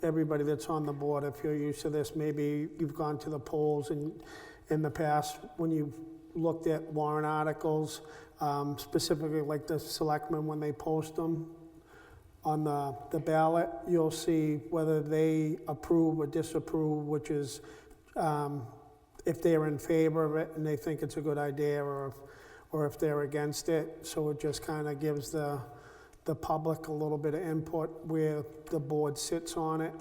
everybody that's on the board, if you're used to this, maybe you've gone to the polls in the past when you've looked at warrant articles, specifically like the selectmen, when they post them on the ballot, you'll see whether they approve or disapprove, which is if they're in favor of it and they think it's a good idea, or if they're against it. So it just kind of gives the public a little bit of input where the board sits on it.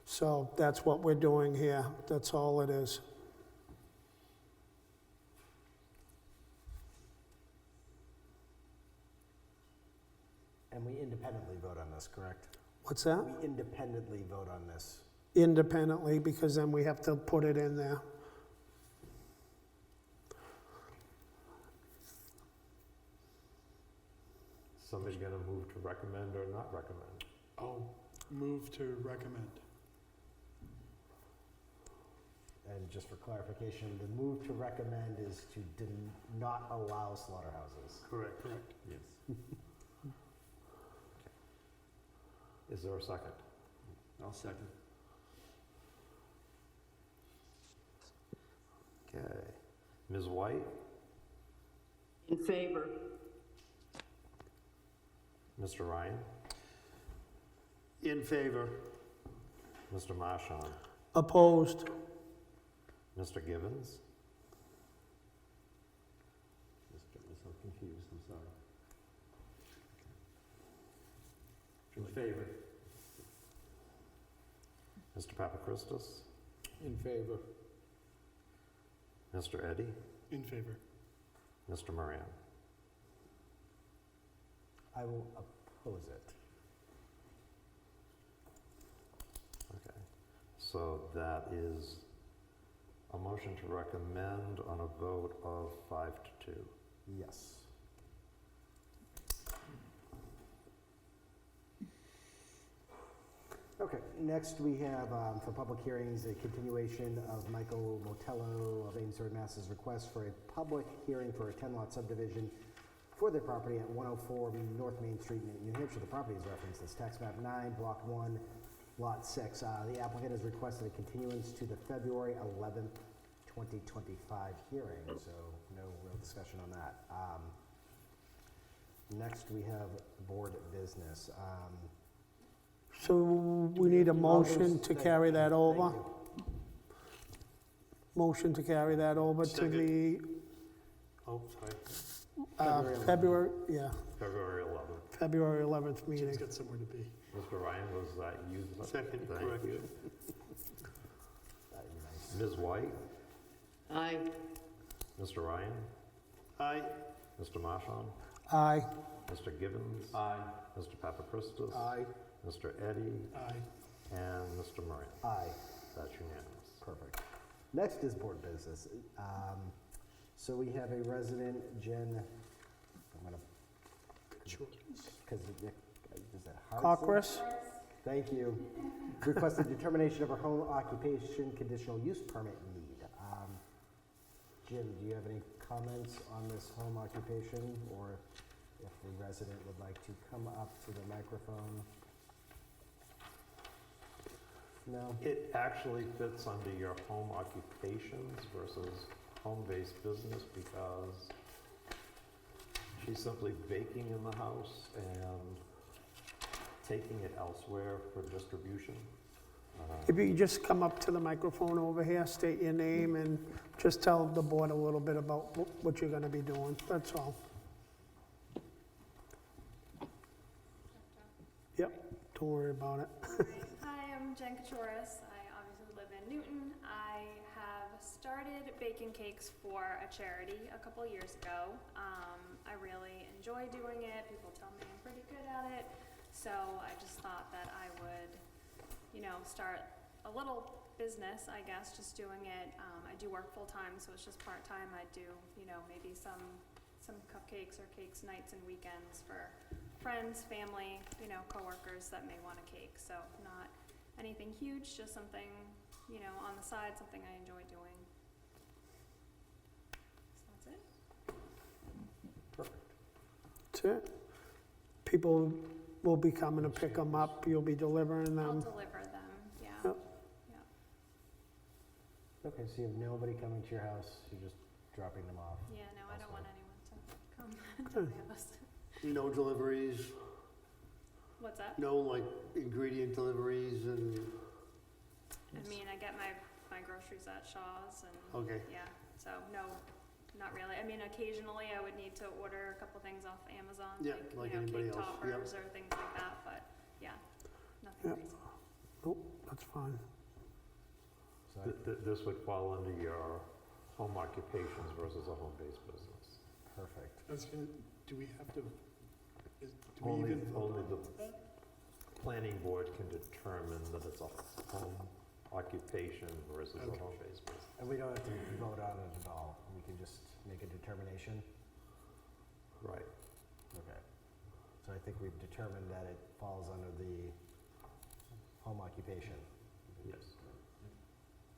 So that's what we're doing here. That's all it is. And we independently vote on this, correct? What's that? We independently vote on this. Independently, because then we have to put it in there. Somebody gonna move to recommend or not recommend? I'll move to recommend. And just for clarification, the move to recommend is to not allow slaughterhouses. Correct. Yes. Is there a second? I'll second. Okay. Ms. White, In favor. Mr. Ryan, In favor. Mr. Marshon, Opposed? Mr. Givens, Just get myself confused, I'm sorry. In favor. Mr. Papachristos, In favor. Mr. Eddy, In favor. Mr. Moran. I will oppose it. Okay. So that is a motion to recommend on a vote of 5-2. Yes. Okay, next we have, for public hearings, a continuation of Michael Montello of Amesbury, Mass's request for a public hearing for a 10-lot subdivision for their property at 104 North Main Street, New Hampshire. The property is referenced as tax map 9, block 1, lot 6. The applicant has requested a continuance to the February 11th, 2025 hearing, so no real discussion on that. Next we have board business. So we need a motion to carry that over? Thank you. Motion to carry that over to the Oh, sorry. February, yeah, February 11th. February 11th meeting. Jim's got somewhere to be. Mr. Ryan, was that you? Second, Thank correct. you. That'd be nice. Ms. White, Aye. Mr. Ryan, Aye. Mr. Marshon, Aye. Mr. Givens, Aye. Mr. Papachristos, Aye. Mr. Eddy, Aye. and Mr. Moran. Aye. That's unanimous. Perfect. Next is board business. So we have a resident, Jen, I'm gonna, because is that Hartson? Kachoris? Thank you. Requested determination of her home occupation conditional use permit need. Jim, do you have any comments on this home occupation, or if the resident would like to come up to the microphone? No? It actually fits under your home occupations versus home-based business because she's simply baking in the house and taking it elsewhere for distribution. If you could just come up to the microphone over here, state your name, and just tell the board a little bit about what you're gonna be doing, that's all. Yep, don't worry about it. Hi, I'm Jen Kachoris. I obviously live in Newton. I have started baking cakes for a charity a couple years ago. I really enjoy doing it. People tell me I'm pretty good at it. So I just thought that I would, start a little business, I guess, just doing it. I do work full-time, so it's just part-time. I do, maybe some cupcakes or cakes nights and weekends for friends, family, coworkers that may want a cake. So not anything huge, just something, on the side, something I enjoy doing. So that's it. Perfect. That's it. People will be coming to pick them up, you'll be delivering I'll them. deliver them. Okay, so you have nobody coming to your house, you're just dropping them off. Yeah, no, I don't want anyone to come Hmm. to my house. No deliveries, What's that? no like ingredient deliveries and, I mean, I get my groceries at Shaw's and, okay. yeah, so no, not really. I mean, occasionally I would need to order a couple things off Amazon, Yeah, like you know, anybody cake else, yeah. toppers or things like that, but yeah, nothing Yeah. crazy. Nope, that's fine. So This would fall under your home occupations versus a home-based business. perfect. I was gonna, do we have to, do we Only, even? only the planning board can determine that it's a home occupation versus a Okay. home-based business. And we don't have to vote on it at all, we can just make a determination? Right. Okay. So I think we've determined that it falls under the home occupation. Yes.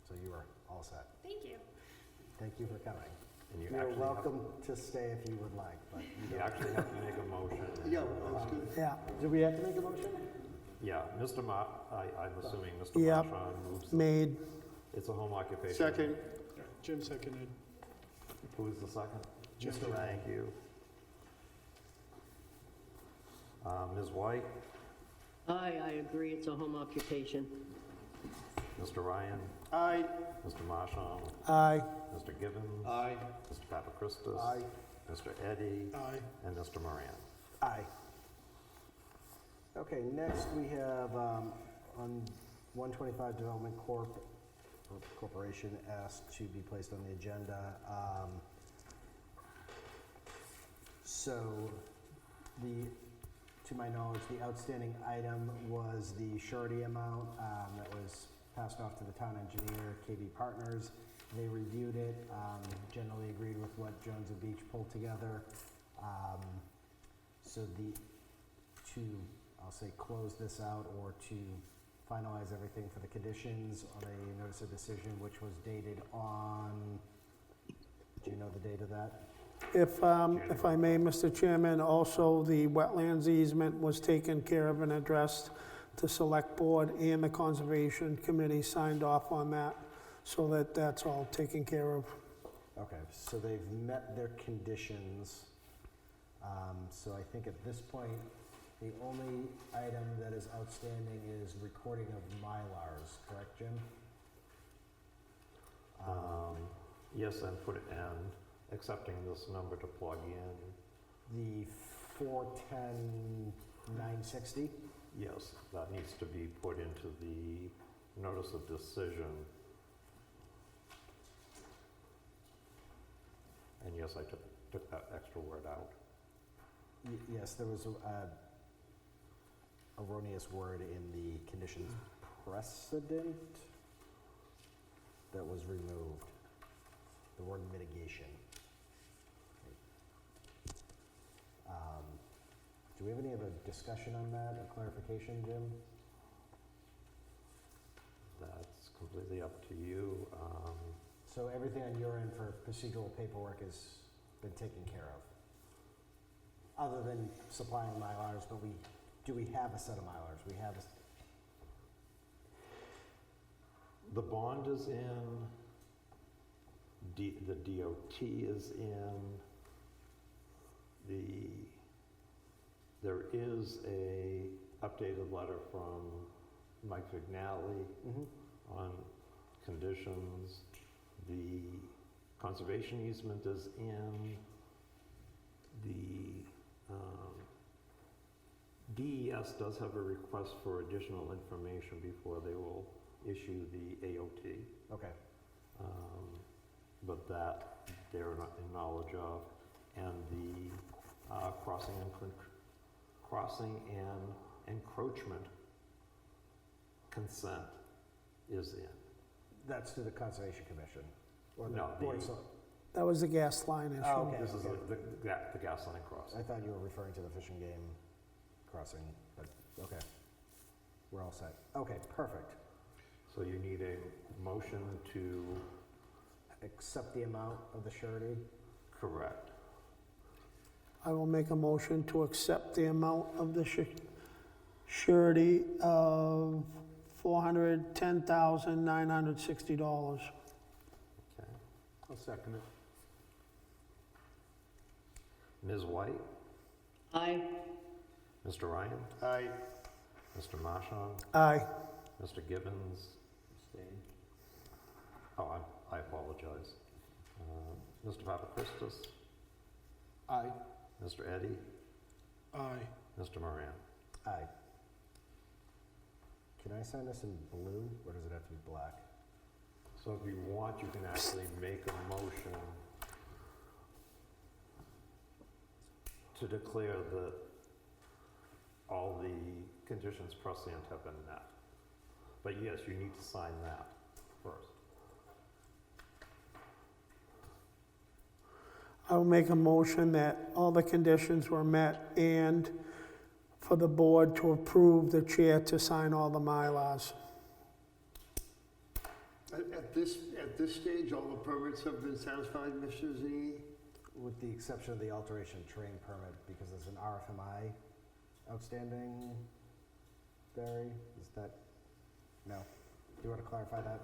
So you are all set. Thank you. Thank you for coming. And you You're actually have, welcome to stay if you would like, but you you don't. actually have to make a motion. Yeah, I was gonna, Yeah, Do we have to make a motion? Yeah, Mr. I'm assuming Mr. Yep. Marchand moves. made, It's a home occupation. second, Jim seconded. Who is the second? Jim. Thank you. Ms. White, I agree, it's a home occupation. Mr. Ryan, Aye. Mr. Marchand, aye. Mr. Gibbons, Aye. Mr. Papachristis, Aye. Mr. Eddy, Aye. and Mr. Moran. Aye. Okay, next we have, on 125 Development Corp, or Corporation asked to be placed on the agenda. So, to my knowledge, the outstanding item was the surety amount, that was passed off to the town engineer, KB Partners. They reviewed it, generally agreed with what Jones and Beach pulled together. So to, I'll say, close this out or to finalize everything for the conditions on a notice of decision, which was dated on, do you know the date of that? If I may, Mr. Chairman, also the wetlands easement was taken care of and addressed. The Select Board and the Conservation Committee signed off on that, so that's all taken care of. Okay, so they've met their conditions. So I think at this point, the only item that is outstanding is recording of Mylars, correct, Jim? Yes, and accepting this number to plug in. The 410-960? Yes, that needs to be put into the notice of decision. And yes, I took that extra word out. Yes, there was a erroneous word in the conditions precedent that was removed. The word mitigation. Do we have any other discussion on that, or clarification, Jim? That's completely up to you. So everything on your end for procedural paperwork has been taken care of? Other than supplying Mylars, but do we have a set of Mylars? We have The bond is in, the DOT is in, there is a updated letter from Mike Vignali on conditions. The conservation easement is in. The DES does have a request for additional information before they will issue the AOT, Okay, but that they're not in knowledge of. And the crossing and encroachment consent is in. that's to the Conservation Commission? Or the No, Board of the- That was the gas line issue. Oh, okay. This is the gas line crossing. I thought you were referring to the Fish and Game crossing, but, okay. We're all set. Okay, perfect. So you need a motion to Accept the amount of the surety? correct. I will make a motion to accept the amount of the surety of $410,960. I'll second it. Ms. White, Aye. Mr. Ryan, Aye. Mr. Marshon, Aye. Mr. Gibbons. Abstain. Oh, I apologize. Mr. Papachristos, Aye. Mr. Eddy, Aye. Mr. Moran. Aye. Can I sign this in blue, or does it have to be black? So if you want, you can actually make a motion to declare that all the conditions precedent have been met. But yes, you need to sign that first. I will make a motion that all the conditions were met and for the board to approve the chair to sign all the Mylars. At this stage, all the permits have been satisfied, Mr. Z? With the exception of the alteration terrain permit, because there's an RFMI outstanding, Barry, is that, no? Do you want to clarify that?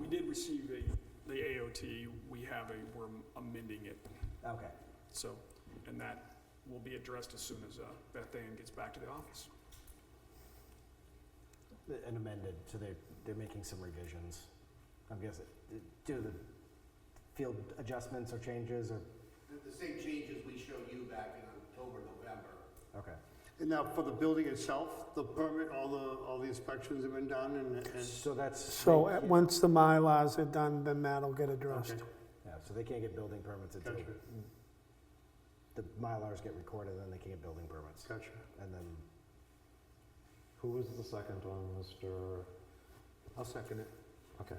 We did receive the AOT, we're amending it, Okay, so, and that will be addressed as soon as Beth Ann gets back to the office. and amended, so they're making some revisions. I'm guessing, do the field adjustments or changes, or, The same changes we showed you back in October, November. okay. And now for the building itself, the permit, all the inspections have been done and So that's. So they can't- once the Mylars are done, then that'll get addressed. Okay. Yeah, so they can't get building permits until Gotcha. the Mylars get recorded, then they can get building permits. Gotcha. And then, Who was the second on Mr.? I'll second it. Okay.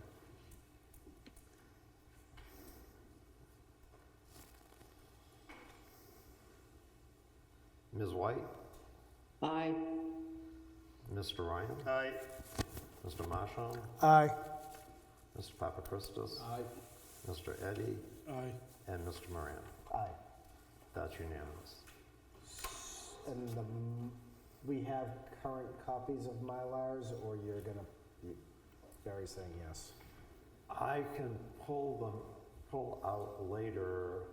Ms. White, Aye. Mr. Ryan, Aye. Mr. Marshon, Aye. Mr. Papachristos, Aye. Mr. Eddy, Aye. and Mr. Moran. aye. That's unanimous. And we have current copies of Mylars, or you're gonna, Barry's saying yes? I can pull out later.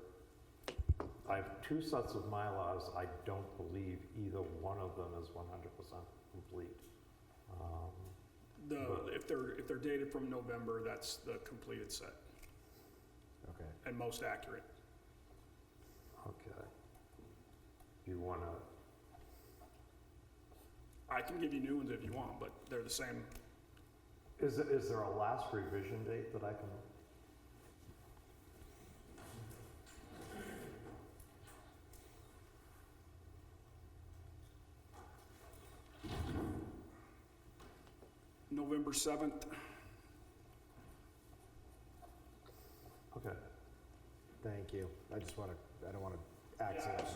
I have two sets of Mylars. I don't believe either one of them is 100% complete. If they're dated from November, that's the completed set Okay. and most accurate. Okay. You wanna, I can give you new ones if you want, but they're the same. is there a last revision date that I can? November 7th. Okay. Thank you. I just wanna, I don't wanna accidentally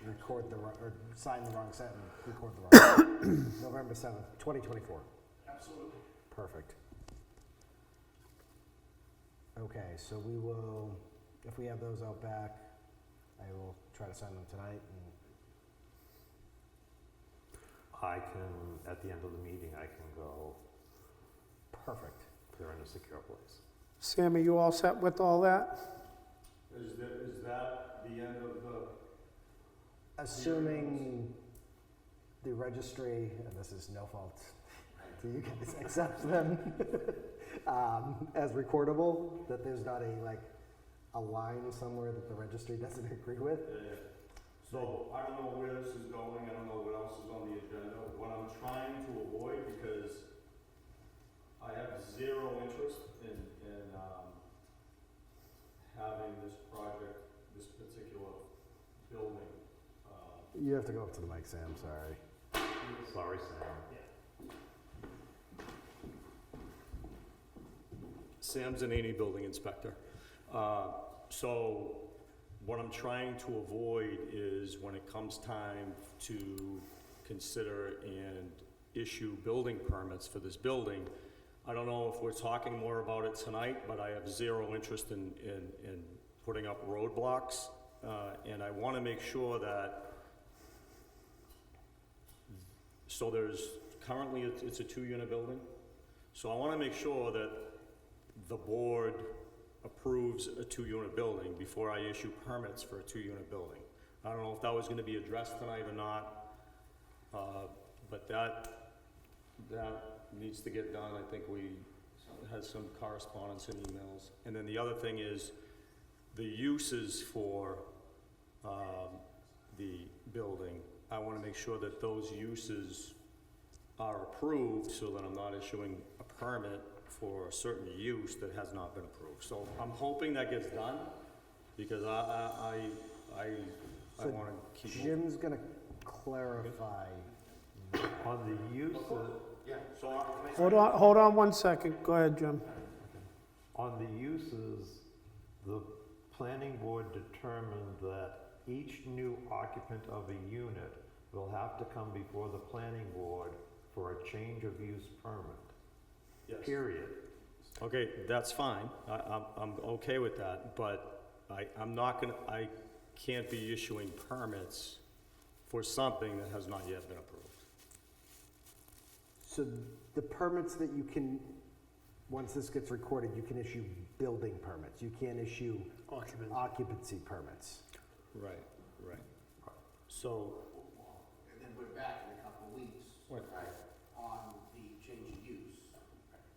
record or sign the wrong set and record the wrong. November 7th, 2024. Absolutely. Perfect. Okay, so we will, if we have those out back, I will try to sign them tonight. And I can, at the end of the meeting, I can go perfect. clear in a secure place. Sam, are you all set with all that? Is that the end of the? Assuming the registry, and this is no fault to you guys, accepts them as recordable, that there's not a line somewhere that the registry doesn't agree with. So I don't know where this is going, I don't know what else is on the agenda. What I'm trying to avoid, because I have zero interest in having this project, this particular building. You have to go up to the mic, Sam, sorry. Sorry, Sam. Sam Zanini, building inspector. So what I'm trying to avoid is when it comes time to consider and issue building permits for this building, I don't know if we're talking more about it tonight, but I have zero interest in putting up roadblocks. And I want to make sure that, so there's, currently it's a 2-unit building. So I want to make sure that the board approves a two-unit building before I issue permits for a two-unit building. I don't know if that was gonna be addressed tonight or not, but that needs to get done. I think we had some correspondence and emails. And then the other thing is, the uses for the building, I wanna make sure that those uses are approved so that I'm not issuing a permit for a certain use that has not been approved. So I'm hoping that gets done, because I So wanna keep moving. Jim's gonna clarify. On the use of, Yeah, so I- Hold on 1 second. Go ahead, Jim. on the uses, the planning board determined that each new occupant of a unit will have to come before the planning board for a change of use permit, Yes. period. Okay, that's fine. I'm okay with that, but I'm not gonna, I can't be issuing permits for something that has not yet been approved. So the permits that you can, once this gets recorded, you can issue building permits. You can't issue Occupancy. occupancy permits. Right. So, And then we're back in a couple of weeks. Right. On the change of use,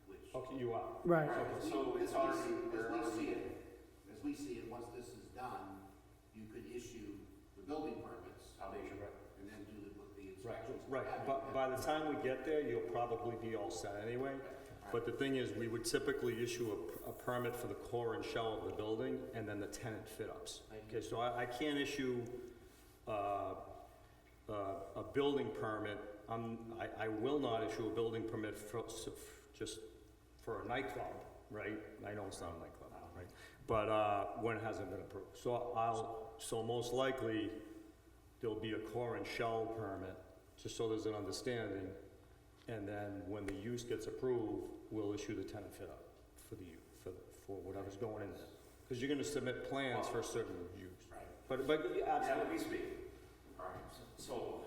which. okay, you are. Right. So it's already, As we see it, once this is done, you could issue the building permits. Foundation. And then do the inspections. Right, but by the time we get there, you'll probably be all set anyway. But the thing is, we would typically issue a permit for the core and shell of the building, and then the tenant fit-ups. Okay, so I can't issue a building permit. I will not issue a building permit just for a nightclub, right? I know it's not a nightclub, right? But when it hasn't been approved. So most likely, there'll be a core and shell permit, just so there's an understanding. And then when the use gets approved, we'll issue the tenant fit up for whatever's going in there. Because you're gonna submit plans for a certain use. Right. But you yeah, let absolutely. me speak. All right, so,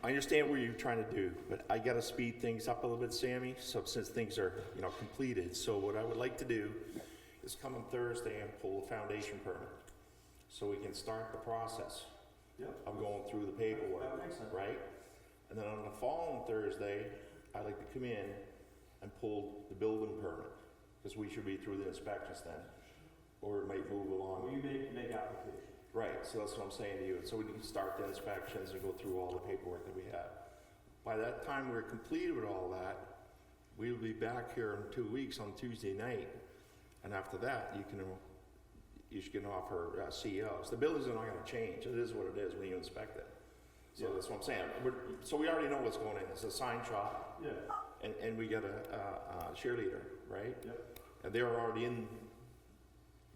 I understand what you're trying to do, but I gotta speed things up a little bit, Sammy, so since things are, completed. So what I would like to do is come on Thursday and pull a foundation permit, so we can start the process of going through the paperwork, That makes sense. right? And then on the following Thursday, I'd like to come in and pull the building permit, because we should be through the inspections then, or it might move along. You make application. Right, so that's what I'm saying to you, so we can start the inspections and go through all the paperwork that we have. By that time we're completed with all that, we'll be back here in 2 weeks on Tuesday night, and after that, you can offer COs. The buildings are not gonna change, it is what it is when you inspect it. So that's what I'm saying, so we already know what's going in, it's a sign shop, Yeah. and we got a cheerleader, right? Yep. And they're already in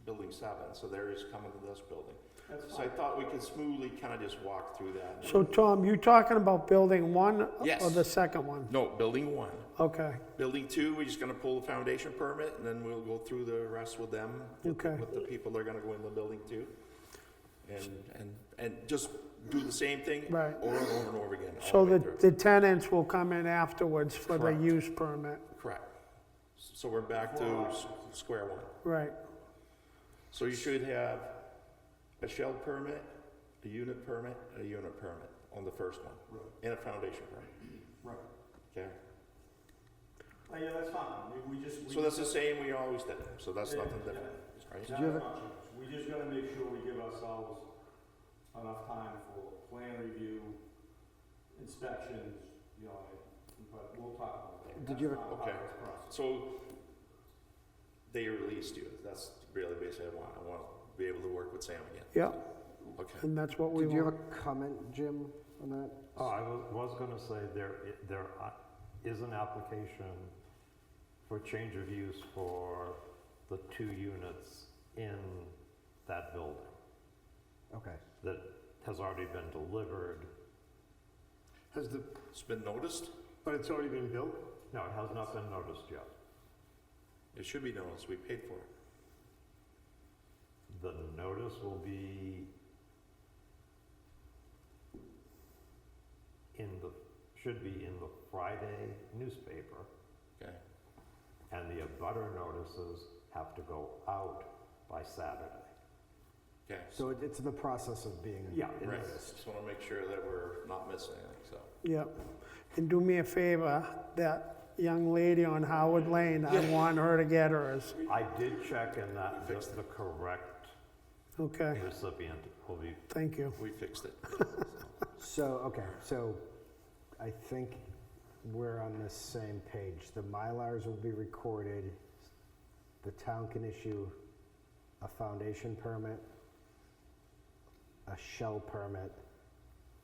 building 7, so they're just coming to this building. That's So I thought we could smoothly kind of just walk through that. So Tom, you talking about building 1 Yes. or the second one? No, building 1. Okay, Building 2, we're just gonna pull the foundation permit, and then we'll go through the rest with them, okay. with the people that are gonna go in the building too. And just do the same thing Right. over and over and over again. all So the way the, through. the tenants will come in afterwards for the Correct. use permit? Correct. So we're back to square one. Right, So you should have a shell permit, a unit permit, and a unit permit on the first one, Right. and a foundation permit, Right. okay? Yeah, that's fine. We just. So that's the same we always did, so that's Yeah, nothing yeah. different, right? Did you have a- We just gotta make sure we give ourselves enough time for plan review, inspections, but we'll talk about that. Did you That's ever- not part Okay. of this process. So they released you, that's really basically I want to be able to work with Sam again, yeah, okay? and that's what we Did you have want. a comment, Jim, on that? Oh, I was gonna say, there is an application for change of use for the 2 units in that building Okay. that has already been delivered. It's been noticed? But it's already been built? No, it has not been noticed yet. It should be noticed, we paid for it. The notice will be should be in the Friday newspaper. Okay. and the abutter notices have to go out by Saturday. Okay, So it's in the process of being Yeah, it right, noticed. just wanna make sure that we're not missing anything, so. Yep. And do me a favor, that young lady on Howard Lane, I want her to get hers. I did check and that the correct Okay, recipient will be, thank you. We fixed it. So, okay, so I think we're on the same page. The Mylars will be recorded. The town can issue a foundation permit, a shell permit.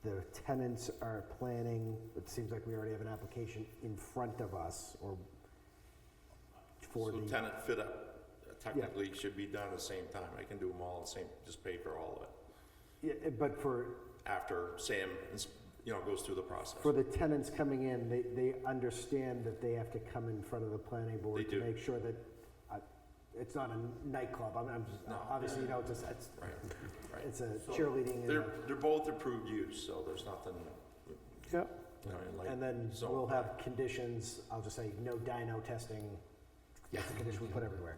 The tenants are planning, it seems like we already have an application in front of us, or for So the, tenant fit up technically should be done at the same time. I can do them all at the same, just pay for all of it. yeah, but for After Sam, goes through the process. For the tenants coming in, they understand that they have to come in front of the planning board They to do. make sure that it's not a nightclub. I'm just, No. obviously, it's Right, right. it's a cheerleading. and They're both approved use, so there's nothing, Yep, like. And then zone. we'll have conditions, I'll just say, no dyno testing. Yeah. That's a condition we put everywhere,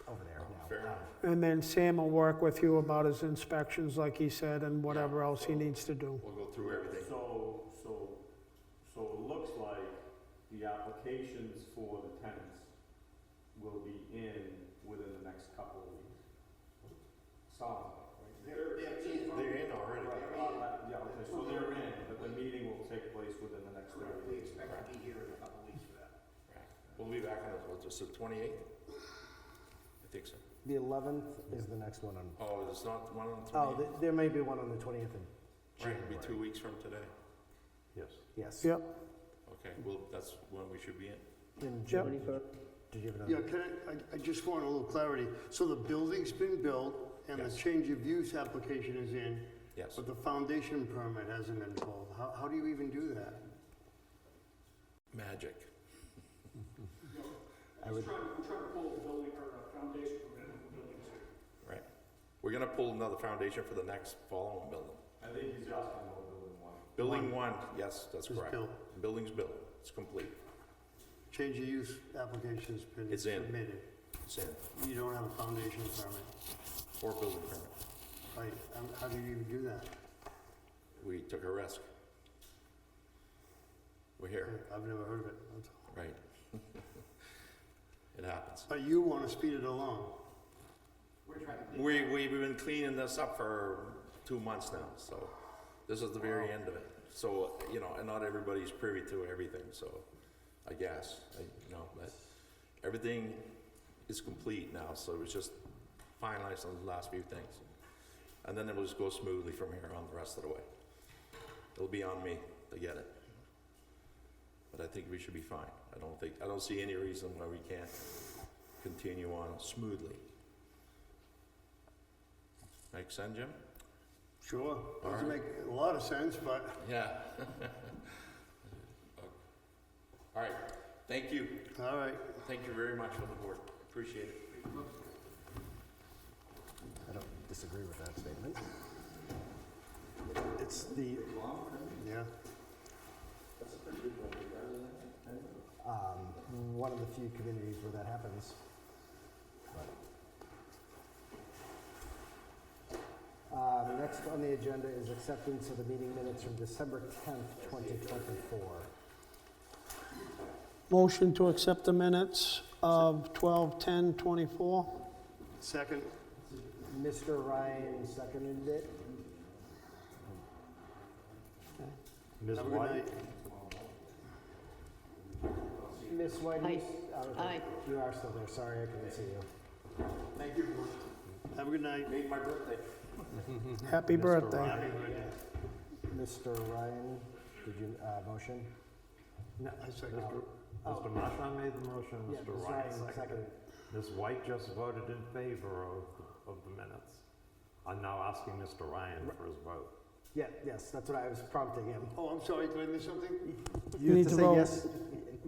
over there Oh, now. fair enough. and then Sam will work with you about his inspections, like he said, and whatever else he needs to do. We'll go through everything. So it looks like the applications for the tenants will be in within the next couple of weeks. Sounds like, right? They're in already. Yeah, okay, so they're in, but the meeting will take place within the next 30 We days. expect to be here in a couple weeks for that. Right. We'll be back on the 28th? I think so. The 11th is the next one on, Oh, there's not one on the oh, 28th? there may be one on the 20th of Right, it'll be 2 January. weeks from today. yes. Yes. Yep, Okay, well, that's when we should be in. In Yep. June. 21st. Did you have Yeah, another? I just want a little clarity. So the building's been built and the Yes. change of use application is in, Yes. but the foundation permit hasn't been pulled. How do you even do that? Magic. I would, We're trying to pull a building or a foundation permit in the building too. Right. We're gonna pull another foundation for the next following building. I think he's asking about building one. Building one, yes, that's It's correct. built. Building's built, it's complete, Change of use application's been It's in. submitted. it's in, You don't have a foundation permit. or building permit. Right, how do you even do that? We took a risk. We're here, I've never heard of it. That's all. right? It happens. But you want to speed it along. We're trying to. We've been cleaning this up for 2 months now, so this is the very end of it. So, and not everybody's privy to everything, so I guess, but everything is complete now, so it's just finalized on the last few things. And then it will just go smoothly from here on the rest of the way. It'll be on me to get it. But I think we should be fine. I don't see any reason why we can't continue on smoothly. Make sense, Jim? Sure, All doesn't right. make a lot of sense, but Yeah. All right, thank you. all right. Thank you very much for the board. Appreciate it. I don't disagree with that statement. It's the, Yeah. one of the few communities where that happens. Next on the agenda is acceptance of the meeting minutes from December 10th, 2024. motion to accept the minutes of 12/10/24. Second, Mr. Ryan seconded it. Ms. have a good White? night. Ms. White, Aye. Aye. You are still there, sorry, I couldn't see you. Thank you. Have a good night. Made my birthday. Happy Mr. birthday. Ryan. Happy birthday. Mr. Ryan, did you, motion? No, I second. Mr. Marshall made the motion, Yeah, Mr. Ms. Ryan Ryan seconded. Ms. White just voted in favor of the minutes. I'm now asking Mr. Ryan for his vote. Yeah, yes, that's what I was prompting him. Oh, I'm sorry, did I miss something? You need have to to say vote. yes,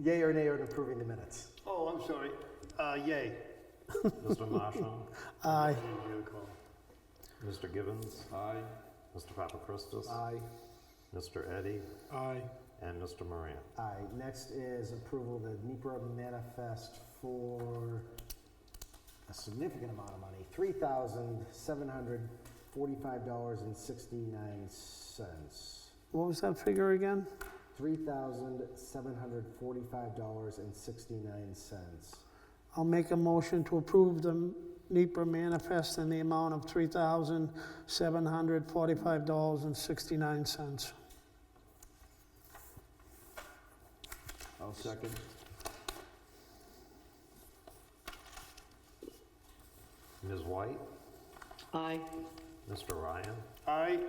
yay or nay on approving the minutes. Oh, I'm sorry. Yay. Mr. Marshall? Aye. Didn't hear the call. Mr. Gibbons? Aye. Mr. Papachristos? Aye. Mr. Eddy? Aye. and Mr. Moran. Aye. Next is approval of the NPREA Manifest for a significant amount of money, $3,745.69. What was that figure again? $3,745.69. I'll make a motion to approve the NPREA manifest in the amount of $3,745.69. I'll second. Ms. White, Aye. Mr. Ryan, Aye.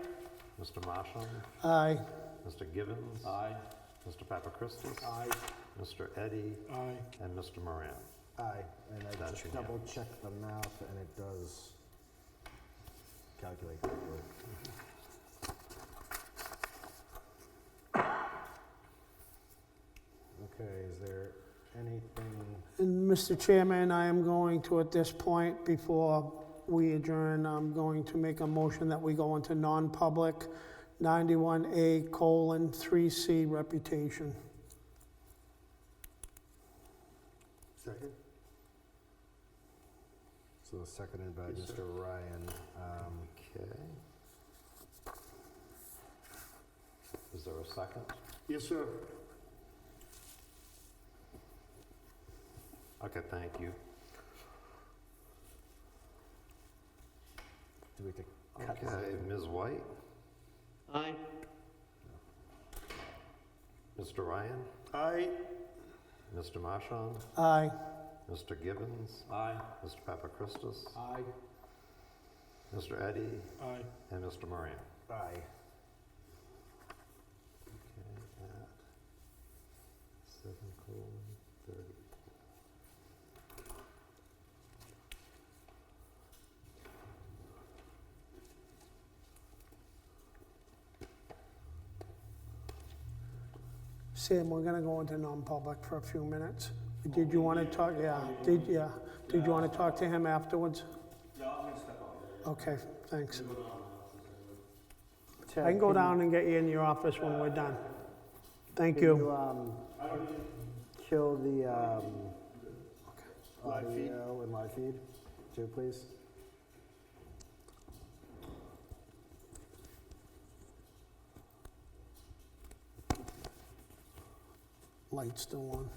Mr. Marshall, Aye. Mr. Givens. Aye. Mr. Papachristis. Aye. Mr. Eddy, Aye. and Mr. Moran. Aye. And I That's just unanimous. double checked the math and it does calculate correctly. Okay, is there anything? And Mr. Chairman, I am going to, at this point, before we adjourn, I'm going to make a motion that we go into non-public 91A:3C reputation. Second? So seconded by Yes, sir. Mr. Ryan. Okay. Is there a second? Yes, sir. Okay, thank you. Do we have to cut? Okay, Ms. White, Aye. Mr. Ryan, Aye. Mr. Marshall, Aye. Mr. Givens, Aye. Mr. Papachristis, Aye. Mr. Eddy, Aye. and Mr. Moran. Aye. Okay, at 7:30. Sam, we're gonna go into non-public for a few minutes. Did you want to talk, did you want to talk to him afterwards? Yeah, I'm gonna step out. Okay, thanks. Ted, I can go down and get you in your office when we're done. Thank Can you. you, kill the, Live feed. audio and live feed, too, please? Light's still on.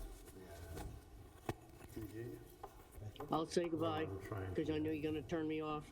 I'll say goodbye, I'm trying because to- I know you're gonna turn me off.